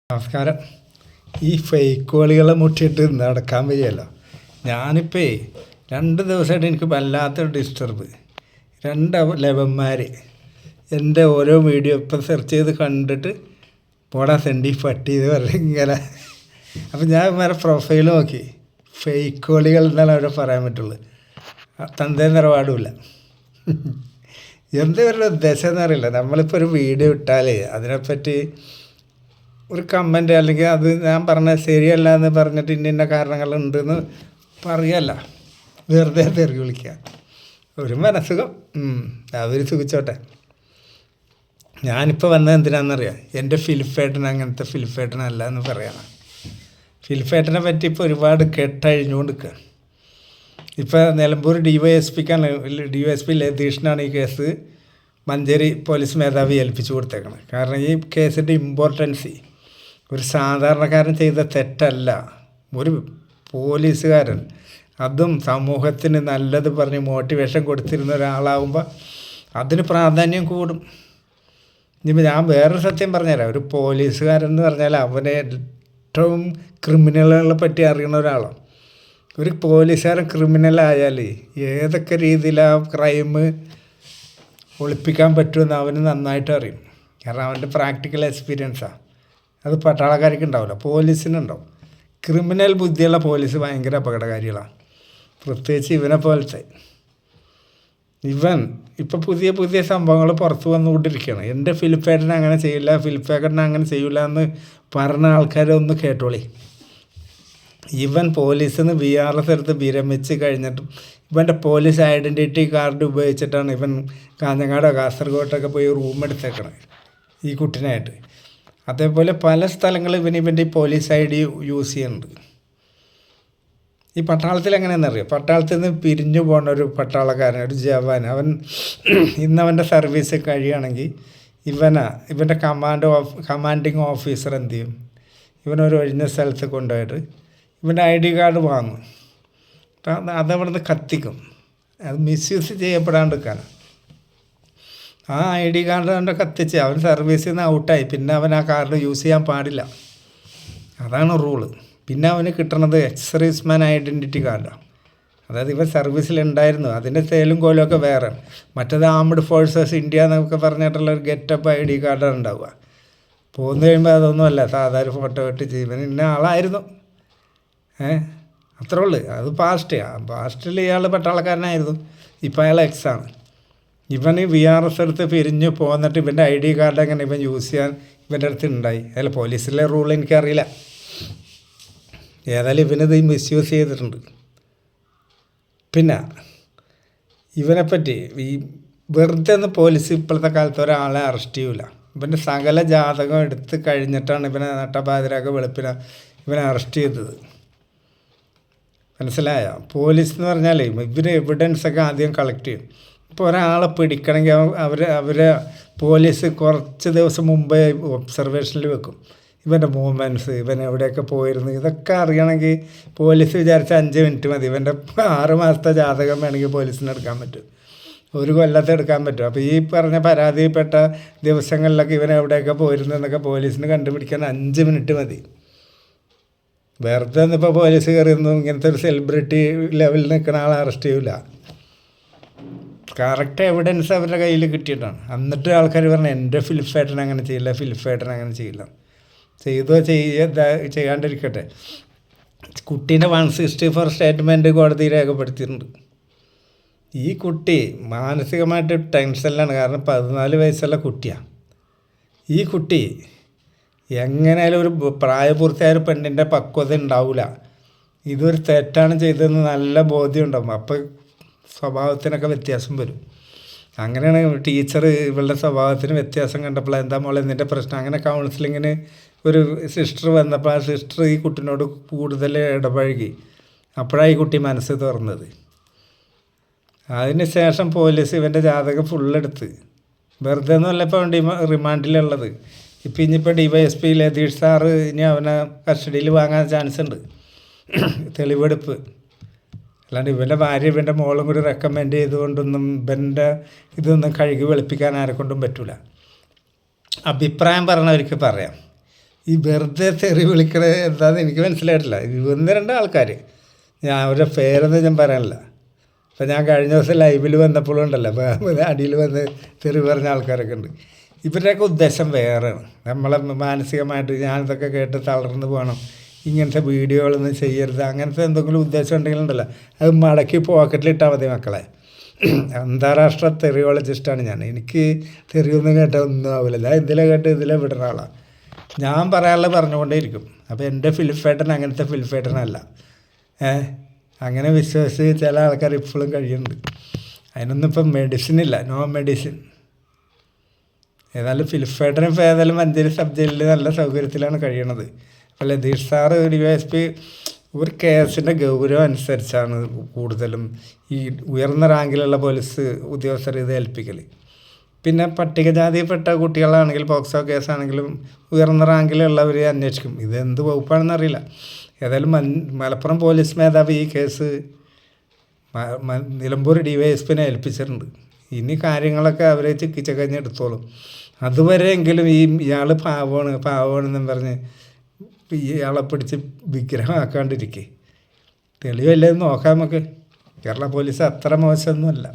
നമസ്കാരം. ഈ ഫേക്കോളികളെ മുട്ടിയിട്ട് നടക്കാൻ വയ്യല്ലോ. ഞാനിപ്പോൾ 2 ദിവസമായിട്ട് എനിക്ക് വല്ലാത്തൊരു ഡിസ്റ്റർബ്. 2 ലെവന്മാർ എൻ്റെ ഓരോ വീഡിയോ ഇപ്പം സെർച്ച് ചെയ്ത് കണ്ടിട്ട് പോടാ സെൻഡി പട്ടി എന്ന് പറഞ്ഞ് ഇങ്ങനെ. അപ്പം ഞാൻ വേറെ പ്രൊഫൈൽ നോക്കി, ഫേക്കോളികൾ എന്നാണ് അവരെ പറയാൻ പറ്റുള്ളൂ. തന്തേ നിറപാടുമില്ല. എന്തവരുടെ ഉദ്ദേശം എന്നറിയില്ല. നമ്മളിപ്പോൾ ഒരു വീഡിയോ ഇട്ടാൽ അതിനെപ്പറ്റി ഒരു കമൻറ്റ് അല്ലെങ്കിൽ അത് ഞാൻ പറഞ്ഞത് ശരിയല്ല എന്ന് പറഞ്ഞിട്ട് ഇന്ന കാരണങ്ങളുണ്ടെന്ന് പറയല്ല, വെറുതെ തെറി വിളിക്കുക. ഒരു മനസ്സുഖം, അവർ സുഖിച്ചോട്ടെ. ഞാനിപ്പോൾ വന്നത് എന്തിനാണെന്നറിയാം, എൻ്റെ ഫിലിപ്പേട്ടൻ അങ്ങനത്തെ ഫിലിപ്പേട്ടനല്ല എന്ന് പറയണം. ഫിലിപ്പേട്ടനെ പറ്റി ഇപ്പോൾ ഒരുപാട് കെട്ടഴിഞ്ഞുകൊണ്ട് നിൽക്കുക. ഇപ്പോൾ നിലമ്പൂർ DYSP ലതീഷിനാണ് ഈ കേസ് മഞ്ചേരി പോലീസ് മേധാവി ഏൽപ്പിച്ചു കൊടുത്തേക്കണം. കാരണം ഈ കേസിൻ്റെ ഇമ്പോർട്ടൻസ് ഒരു സാധാരണക്കാരൻ ചെയ്ത തെറ്റല്ല, ഒരു പോലീസുകാരൻ, അതും സമൂഹത്തിന് നല്ലത് പറഞ്ഞ് മോട്ടിവേഷൻ കൊടുത്തിരുന്ന ഒരാളാവുമ്പോൾ അതിന് പ്രാധാന്യം കൂടും. ഇനിയിപ്പോൾ ഞാൻ വേറൊരു സത്യം പറഞ്ഞുതരാം. ഒരു പോലീസുകാരൻ എന്ന് പറഞ്ഞാൽ അവനെ ഏറ്റവും ക്രിമിനലുകളെ പറ്റി അറിയുന്ന ഒരാളാണ്. ഒരു പോലീസുകാരൻ ക്രിമിനലായാൽ ഏതൊക്കെ രീതിയിൽ ആ ക്രൈം ഒളിപ്പിക്കാൻ പറ്റുമെന്ന് അവന് നന്നായിട്ട് അറിയും. കാരണം അവൻ്റെ പ്രാക്ടിക്കൽ എക്സ്പീരിയൻസാണ്. അത് പട്ടാളക്കാർക്ക് ഉണ്ടാവില്ല, പോലീസിനുണ്ടാവും. ക്രിമിനൽ ബുദ്ധിയുള്ള പോലീസ് ഭയങ്കര അപകടകാരികളാണ്. പ്രത്യേകിച്ച് ഇവനെ പോലത്തെ. ഇവൻ ഇപ്പോൾ പുതിയ സംഭവങ്ങൾ പുറത്ത് വന്നുകൊണ്ടിരിക്കുകയാണ്. എൻ്റെ ഫിലിപ്പേട്ടൻ അങ്ങനെ ചെയ്യില്ല, ഫിലിപ്പേട്ടൻ അങ്ങനെ ചെയ്യില്ല എന്ന് പറഞ്ഞ ആൾക്കാരെ ഒന്ന് കേട്ടോളി. ഇവൻ പോലീസിൽ നിന്ന് VRS എടുത്ത് വിരമിച്ച് കഴിഞ്ഞിട്ടും ഇവൻ്റെ പോലീസ് ഐഡൻറ്റിറ്റി കാർഡ് ഉപയോഗിച്ചിട്ടാണ് ഇവൻ കാഞ്ഞങ്ങാടോ കാസർഗോട്ടൊക്കെ പോയി റൂം എടുത്തേക്കണത് ഈ കുട്ടിനായിട്ട്. അതേപോലെ പല സ്ഥലങ്ങളിൽ ഇവൻ്റെ ഈ പോലീസ് ID യൂസ് ചെയ്യുന്നുണ്ട്. ഈ പട്ടാളത്തിൽ എങ്ങനെയാണെന്നറിയാം, പട്ടാളത്തിൽ നിന്ന് പിരിഞ്ഞു പോകുന്ന ഒരു പട്ടാളക്കാരൻ, ഒരു ജവാൻ, ഇന്നവൻ്റെ സർവീസ് കഴിയുകയാണെങ്കിൽ ഇവൻ്റെ കമാൻഡിങ് ഓഫീസർ എന്ത് ചെയ്യും, ഇവനൊരു ഒഴിഞ്ഞ സ്ഥലത്ത് കൊണ്ടുപോയിട്ട് ഇവൻ്റെ ID കാർഡ് വാങ്ങും. അതവിടുന്ന് കത്തിക്കും. അത് മിസ്യൂസ് ചെയ്യപ്പെടാണ്ടിരിക്കാനാണ്. ആ ID കാർഡ് കൊണ്ട് കത്തിച്ച് അവൻ സർവീസിൽ നിന്ന് ഔട്ടായി. പിന്നെ അവൻ ആ കാർഡ് യൂസ് ചെയ്യാൻ പാടില്ല. അതാണ് റൂള്. പിന്നെ അവന് കിട്ടണത് എക്സ്-സർവീസ്മാൻ ഐഡൻറ്റിറ്റി കാർഡാണ്. അതായത് ഇവൻ സർവീസിലുണ്ടായിരുന്നു, അതിൻ്റെ തേലും കോലമൊക്കെ വേറെ. മറ്റേത് ആംഡ് ഫോഴ്സസ് ഇന്ത്യ എന്നൊക്കെ പറഞ്ഞിട്ടുള്ള ഒരു ഗെറ്റപ്പ് ID കാർഡാണ് ഉണ്ടാവുക. പോന്നു കഴിയുമ്പോൾ അതൊന്നുമല്ല, സാധാരണ ഫോട്ടോ ഇട്ട് ഇവൻ ഇന്ന ആളായിരുന്നു. അത്രേ ഉള്ളു. അത് പാസ്റ്റിൽ ഇയാൾ പട്ടാളക്കാരനായിരുന്നു, ഇപ്പം അയാൾ എക്സാണ്. ഇവന് VRS എടുത്ത് പിരിഞ്ഞ് പോന്നിട്ട് ഇവൻ്റെ ID കാർഡ് എങ്ങനെ ഇവൻ യൂസ് ചെയ്യാൻ ഇവൻ്റെ അടുത്ത് ഉണ്ടായി. അല്ല, പോലീസിലെ റൂൾ എനിക്കറിയില്ല. ഏതായാലും ഇവനിത് മിസ്യൂസ് ചെയ്തിട്ടുണ്ട്. പിന്നെ ഇവനെപ്പറ്റി ഈ വെറുതെ ഒന്ന് പോലീസ് ഇപ്പോഴത്തെ കാലത്ത് ഒരാളെ അറസ്റ്റ് ചെയ്യൂല. ഇവൻ്റെ സകല ജാതകം എടുത്ത് കഴിഞ്ഞിട്ടാണ് ഇവനെ നട്ടപാതിരാക്ക വെളുപ്പിനെ ഇവനെ അറസ്റ്റ് ചെയ്തത്. മനസ്സിലായ? പോലീസ് എന്ന് പറഞ്ഞാൽ ഇവർ എവിഡൻസൊക്കെ ആദ്യം കളക്ട് ചെയ്യും. ഇപ്പോൾ ഒരാളെ പിടിക്കണമെങ്കിൽ അവരെ പോലീസ് കുറച്ച് ദിവസം മുമ്പേ ഒബ്സർവേഷനിൽ വെക്കും. ഇവൻ്റെ മൂവ്മെൻറ്റ്സ്, ഇവൻ എവിടെയൊക്കെ പോയിരുന്നു, ഇതൊക്കെ അറിയണമെങ്കിൽ പോലീസ് വിചാരിച്ച 5 മിനിറ്റ് മതി. ഇവൻ്റെ 6 മാസത്തെ ജാതകം വേണമെങ്കിൽ പോലീസിന് എടുക്കാൻ പറ്റും, 1 കൊല്ലത്തെ എടുക്കാൻ പറ്റും. അപ്പോൾ ഈ പറഞ്ഞ പരാതിപ്പെട്ട ദിവസങ്ങളിലൊക്കെ ഇവൻ എവിടെയൊക്കെ പോയിരുന്നു എന്നൊക്കെ പോലീസിന് കണ്ടുപിടിക്കാൻ 5 മിനിറ്റ് മതി. വെറുതെ ഒന്നിപ്പോൾ പോലീസ് കയറിയൊന്നും ഇങ്ങനത്തെ ഒരു സെലിബ്രിറ്റി ലെവലിൽ നിൽക്കുന്ന ആളെ അറസ്റ്റ് ചെയ്യില്ല. കറക്റ്റ് എവിഡൻസ് അവരുടെ കയ്യിൽ കിട്ടിയിട്ടാണ്. എന്നിട്ട് ആൾക്കാർ പറഞ്ഞു എൻ്റെ ഫിലിപ്പേട്ടൻ അങ്ങനെ ചെയ്യില്ല, ഫിലിപ്പേട്ടൻ അങ്ങനെ ചെയ്യില്ല. ചെയ്യാണ്ടിരിക്കട്ടെ. കുട്ടീൻ്റെ 164 സ്റ്റേറ്റ്മെൻറ്റ് കോടതി രേഖപ്പെടുത്തിയിട്ടുണ്ട്. ഈ കുട്ടി മാനസികമായിട്ട് ടെൻഷനിലാണ്. കാരണം 14 വയസ്സുള്ള കുട്ടിയാണ്. ഈ കുട്ടി എങ്ങനെയായാലും ഒരു പ്രായപൂർത്തിയായ ഒരു പെണ്ണിൻ്റെ പക്വത ഉണ്ടാവില്ല. ഇതൊരു തെറ്റാണ് ചെയ്തതെന്ന് നല്ല ബോധ്യം ഉണ്ടാവും. അപ്പോൾ സ്വഭാവത്തിനൊക്കെ വ്യത്യാസം വരും. അങ്ങനെയാണ് ടീച്ചർ ഇവളുടെ സ്വഭാവത്തിന് വ്യത്യാസം കണ്ടപ്പോൾ എന്താ മോളെ എന്നിൻ്റെ പ്രശ്നം, അങ്ങനെ കൗൺസിലിങ്ങിന് ഒരു സിസ്റ്റർ വന്നപ്പോൾ ആ സിസ്റ്റർ ഈ കുട്ടീനോട് കൂടുതൽ ഇടപഴകി. അപ്പോഴാണ് ഈ കുട്ടി മനസ്സ് തുറന്നത്. അതിന് ശേഷം പോലീസ് ഇവൻ്റെ ജാതകം ഫുള്ളെടുത്ത് വെറുതെ ഒന്നുമല്ല ഇപ്പോൾ റിമാൻഡിലുള്ളത്. ഇനിയിപ്പോൾ DYSP ലതീഷ് സാറ് ഇനി അവനെ കസ്റ്റഡിയിൽ വാങ്ങാൻ ചാൻസ് ഉണ്ട്, തെളിവെടുപ്പ്. അല്ലാണ്ട് ഇവൻ്റെ ഭാര്യ ഇവൻ്റെ മോളും കൂടി റെക്കമെൻഡ് ചെയ്തുകൊണ്ടൊന്നും ഇവൻ്റെ ഇതൊന്നും കഴുകി വെളുപ്പിക്കാൻ ആരെക്കൊണ്ടും പറ്റില്ല. അഭിപ്രായം പറഞ്ഞവർക്ക് പറയാം. ഈ വെറുതെ തെറി വിളിക്കണത് എന്താണെന്ന് എനിക്ക് മനസ്സിലായിട്ടില്ല. 1-2 ആൾക്കാർ, ഞാൻ അവരുടെ പേരൊന്നും ഞാൻ പറയാനില്ല. അപ്പം ഞാൻ കഴിഞ്ഞ ദിവസം ലൈവിൽ വന്നപ്പോഴും ഉണ്ടല്ലോ, അപ്പോൾ അടിയിൽ വന്ന് തെറി പറഞ്ഞ ആൾക്കാരൊക്കെ ഉണ്ട്. ഇവരുടെയൊക്കെ ഉദ്ദേശം വേറെയാണ്. നമ്മളെ മാനസികമായിട്ട് ഞാനിതൊക്കെ കേട്ട് തളർന്ന് പോകണം, ഇങ്ങനത്തെ വീഡിയോകളൊന്നും ചെയ്യരുത്, അങ്ങനത്തെ എന്തെങ്കിലും ഉദ്ദേശം ഉണ്ടെങ്കിലുണ്ടല്ലോ അത് മടക്കി പോക്കറ്റിലിട്ടാൽ മതി മക്കളെ. അന്താരാഷ്ട്ര തെറിയോളജിസ്റ്റാണ് ഞാൻ. എനിക്ക് തെറിയൊന്നും കേട്ടാൽ ഒന്നും ആവില്ല. ഞാൻ ഇതിലെ കേട്ട് ഇതിലെ വിടുന്ന ആളാണ്. ഞാൻ പറയാനുള്ളത് പറഞ്ഞുകൊണ്ടേ ഇരിക്കും. അപ്പോൾ എൻ്റെ ഫിലിഫേട്ടൻ അങ്ങനത്തെ ഫിലിഫേട്ടനല്ല. അങ്ങനെ വിശ്വസിച്ച് ചില ആൾക്കാർ ഇപ്പോഴും കഴിയുന്നുണ്ട്. അതിനൊന്നും ഇപ്പം മെഡിസിൻ ഇല്ല, നോ മെഡിസിൻ. ഏതായാലും ഫിലിഫേട്ടനും ഇപ്പോൾ ഏതായാലും മഞ്ചേരി സബ് ജയിലിൽ നല്ല സൗകര്യത്തിലാണ് കഴിയണത്. അപ്പോൾ ലതീഷ് സാറ് DYSP ഒരു കേസിൻ്റെ ഗൗരവം അനുസരിച്ചാണ് കൂടുതലും ഈ ഉയർന്ന റാങ്കിലുള്ള പോലീസ് ഉദ്യോഗസ്ഥർ ഇത് ഏൽപ്പിക്കൽ. പിന്നെ പട്ടികജാതിയിൽപ്പെട്ട കുട്ടികളാണെങ്കിൽ പോക്സോ കേസാണെങ്കിലും ഉയർന്ന റാങ്കിലുള്ളവർ അന്വേഷിക്കും. ഇത് എന്ത് വകുപ്പാണെന്ന് അറിയില്ല. ഏതായാലും മലപ്പുറം പോലീസ് മേധാവി ഈ കേസ് നിലമ്പൂർ DYSPനെ ഏൽപ്പിച്ചിട്ടുണ്ട്. ഇനി കാര്യങ്ങളൊക്കെ അവരെ ചിക്കിച്ചക്കഞ്ഞ് എടുത്തോളും. അതുവരെയെങ്കിലും ഇയാൾ പാവമാണെന്നും പറഞ്ഞ് ഇയാളെ പിടിച്ച് വിഗ്രഹമാക്കാണ്ടിരിക്കേ. തെളിവല്ലേ നോക്കാം നമുക്ക്. കേരള പോലീസ് അത്ര മോശമൊന്നുമല്ല.